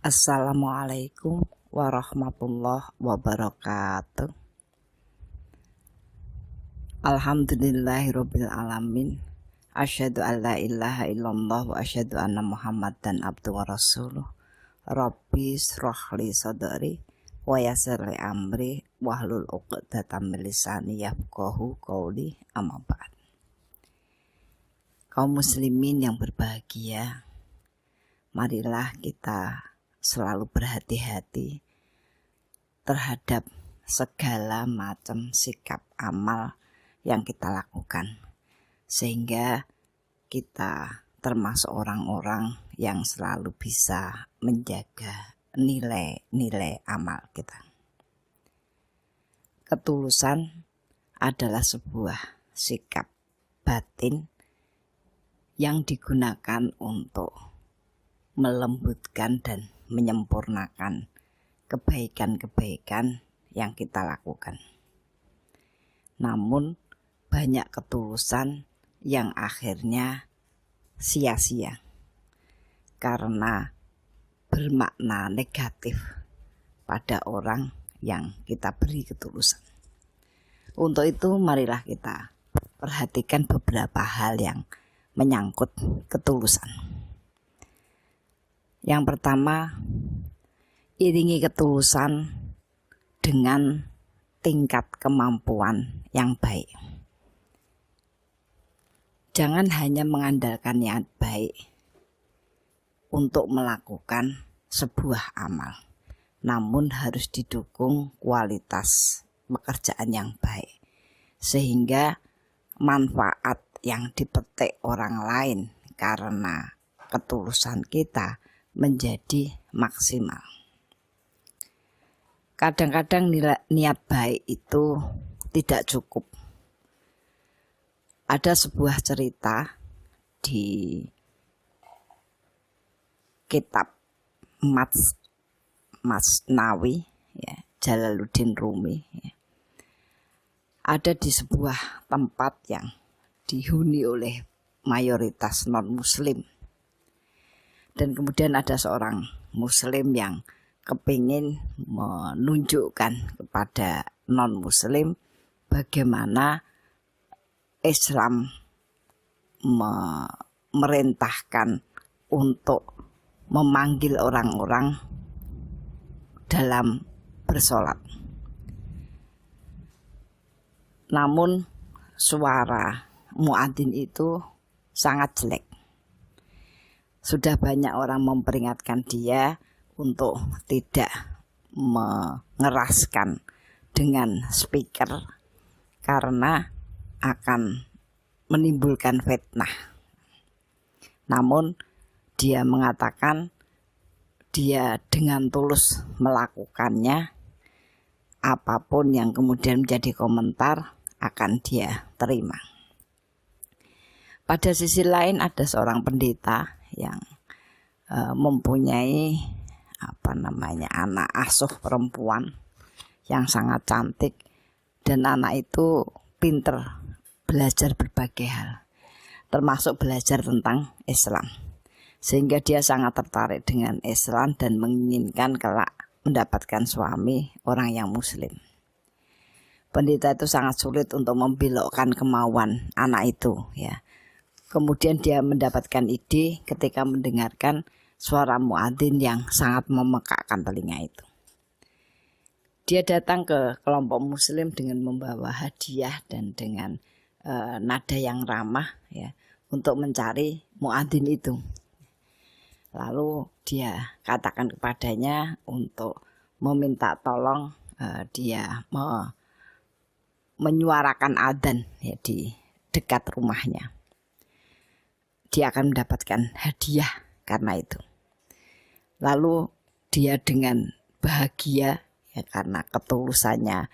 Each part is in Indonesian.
Assalamualaikum warahmatullahi wabarakatuh. Alhamdulillahirabbil alamin. Asyhadu an la ilaha illallah wa asyhadu anna Muhammadan abduhu wa rasuluh. Rabbi shrahli sadri wa yassir li amri wahlul 'uqdatam min lisani yafqahu qawli. Amma ba'd. Kaum muslimin yang berbahagia, marilah kita selalu berhati-hati terhadap segala macam sikap amal yang kita lakukan, sehingga kita termasuk orang-orang yang selalu bisa menjaga nilai-nilai amal kita. Ketulusan adalah sebuah sikap batin yang digunakan untuk melembutkan dan menyempurnakan kebaikan-kebaikan yang kita lakukan. Namun banyak ketulusan yang akhirnya sia-sia karena bermakna negatif pada orang yang kita beri ketulusan. Untuk itu marilah kita perhatikan beberapa hal yang menyangkut ketulusan. Yang pertama, iringi ketulusan dengan tingkat kemampuan yang baik. Jangan hanya mengandalkan niat baik untuk melakukan sebuah amal, namun harus didukung kualitas pekerjaan yang baik, sehingga manfaat yang dipetik orang lain karena ketulusan kita menjadi maksimal. Kadang-kadang niat baik itu tidak cukup. Ada sebuah cerita di kitab Masnawi, ya, Jalaluddin Rumi, ya. Ada di sebuah tempat yang dihuni oleh mayoritas non-muslim. Dan kemudian ada seorang muslim yang kepingin menunjukkan kepada non-muslim bagaimana Islam memerintahkan untuk memanggil orang-orang dalam bersolat. Namun suara muadzin itu sangat jelek. Sudah banyak orang memperingatkan dia untuk tidak mengeraskan dengan speaker karena akan menimbulkan fitnah. Namun dia mengatakan dia dengan tulus melakukannya, apapun yang kemudian menjadi komentar akan dia terima. Pada sisi lain ada seorang pendeta yang mempunyai anak asuh perempuan yang sangat cantik, dan anak itu pinter belajar berbagai hal, termasuk belajar tentang Islam, sehingga dia sangat tertarik dengan Islam dan menginginkan kelak mendapatkan suami orang yang muslim. Pendeta itu sangat sulit untuk membelokkan kemauan anak itu, ya. Kemudian dia mendapatkan ide ketika mendengarkan suara muadzin yang sangat memekakkan telinga itu. Dia datang ke kelompok muslim dengan membawa hadiah dan dengan nada yang ramah, ya, untuk mencari muadzin itu. Lalu dia katakan kepadanya untuk meminta tolong dia menyuarakan adzan, ya, di dekat rumahnya. Dia akan mendapatkan hadiah karena itu. Lalu dia dengan bahagia, ya, karena ketulusannya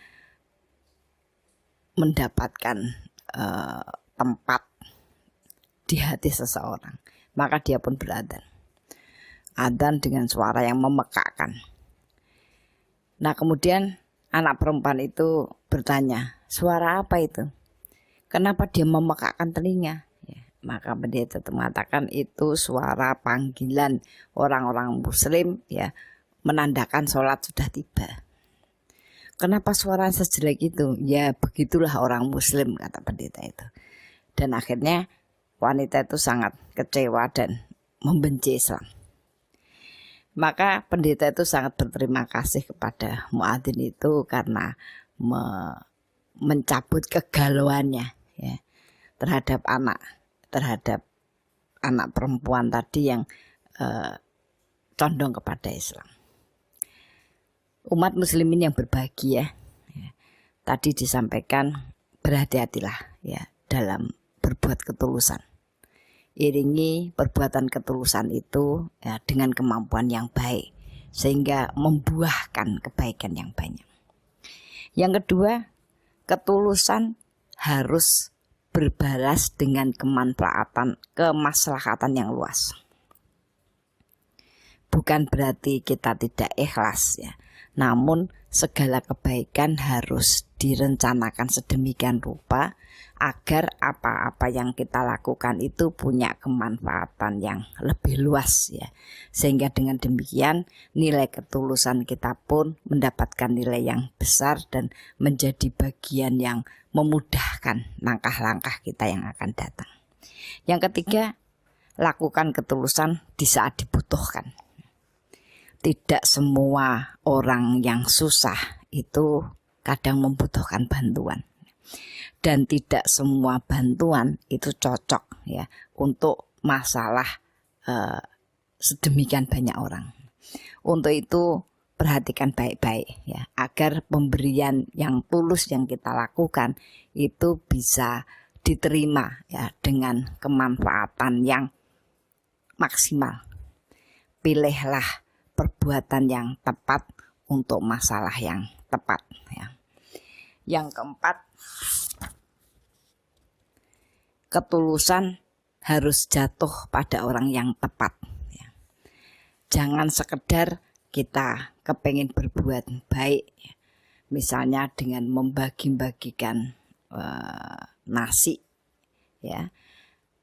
mendapatkan tempat di hati seseorang, maka dia pun beradzan. Adzan dengan suara yang memekakkan. Nah, kemudian anak perempuan itu bertanya, suara apa itu? Kenapa dia memekakkan telinga? Maka pendeta itu mengatakan itu suara panggilan orang-orang muslim ya, menandakan sholat sudah tiba. Kenapa suara sejelek itu? Ya begitulah orang muslim, kata pendeta itu. Dan akhirnya wanita itu sangat kecewa dan membenci Islam. Maka pendeta itu sangat berterima kasih kepada muadzin itu karena mencabut kegalauannya ya, terhadap anak perempuan tadi yang condong kepada Islam. Umat muslimin yang berbahagia ya, tadi disampaikan berhati-hatilah ya dalam berbuat ketulusan. Iringi perbuatan ketulusan itu ya, dengan kemampuan yang baik sehingga membuahkan kebaikan yang banyak. Yang kedua, ketulusan harus berbalas dengan kemaslahatan yang luas. Bukan berarti kita tidak ikhlas ya, namun segala kebaikan harus direncanakan sedemikian rupa agar apa-apa yang kita lakukan itu punya kemanfaatan yang lebih luas ya. Sehingga dengan demikian nilai ketulusan kita pun mendapatkan nilai yang besar dan menjadi bagian yang memudahkan langkah-langkah kita yang akan datang. Yang ketiga, lakukan ketulusan di saat dibutuhkan. Tidak semua orang yang susah itu kadang membutuhkan bantuan. Dan tidak semua bantuan itu cocok ya untuk masalah sedemikian banyak orang. Untuk itu perhatikan baik-baik ya, agar pemberian yang tulus yang kita lakukan itu bisa diterima ya dengan kemanfaatan yang maksimal. Pilihlah perbuatan yang tepat untuk masalah yang tepat ya. Yang keempat, ketulusan harus jatuh pada orang yang tepat ya. Jangan sekedar kita kepengen berbuat baik ya. Misalnya dengan membagi-bagikan nasi ya,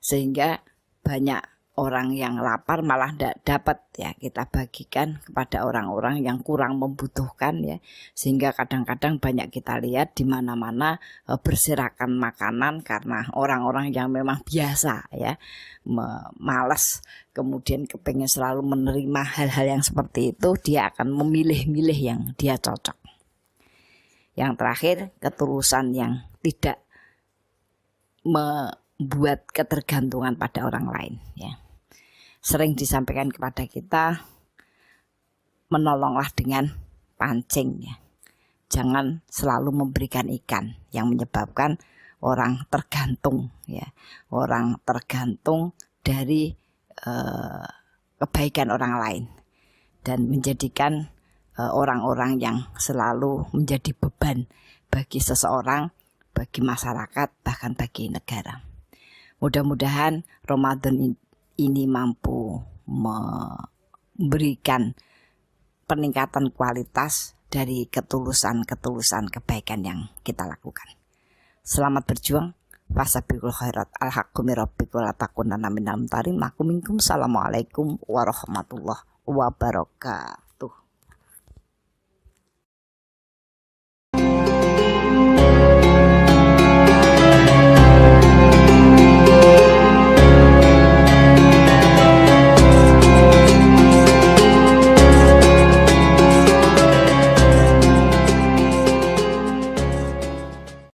sehingga banyak orang yang lapar malah tidak dapat ya, kita bagikan kepada orang-orang yang kurang membutuhkan ya, sehingga kadang-kadang banyak kita lihat di mana-mana berserakan makanan karena orang-orang yang memang biasa ya, malas, kemudian kepengen selalu menerima hal-hal yang seperti itu, dia akan memilih-milih yang dia cocok. Yang terakhir, ketulusan yang tidak membuat ketergantungan pada orang lain ya. Sering disampaikan kepada kita, menolonglah dengan pancing ya. Jangan selalu memberikan ikan yang menyebabkan orang tergantung ya. Orang tergantung dari kebaikan orang lain dan menjadikan orang-orang yang selalu menjadi beban bagi seseorang, bagi masyarakat, bahkan bagi negara. Mudah-mudahan Ramadan ini mampu memberikan peningkatan kualitas dari ketulusan kebaikan yang kita lakukan. Selamat berjuang. Fasabiqul khairat. Al-haqqu min rabbikum la takunanna minal mumtarin. Assalamualaikum warahmatullahi wabarakatuh.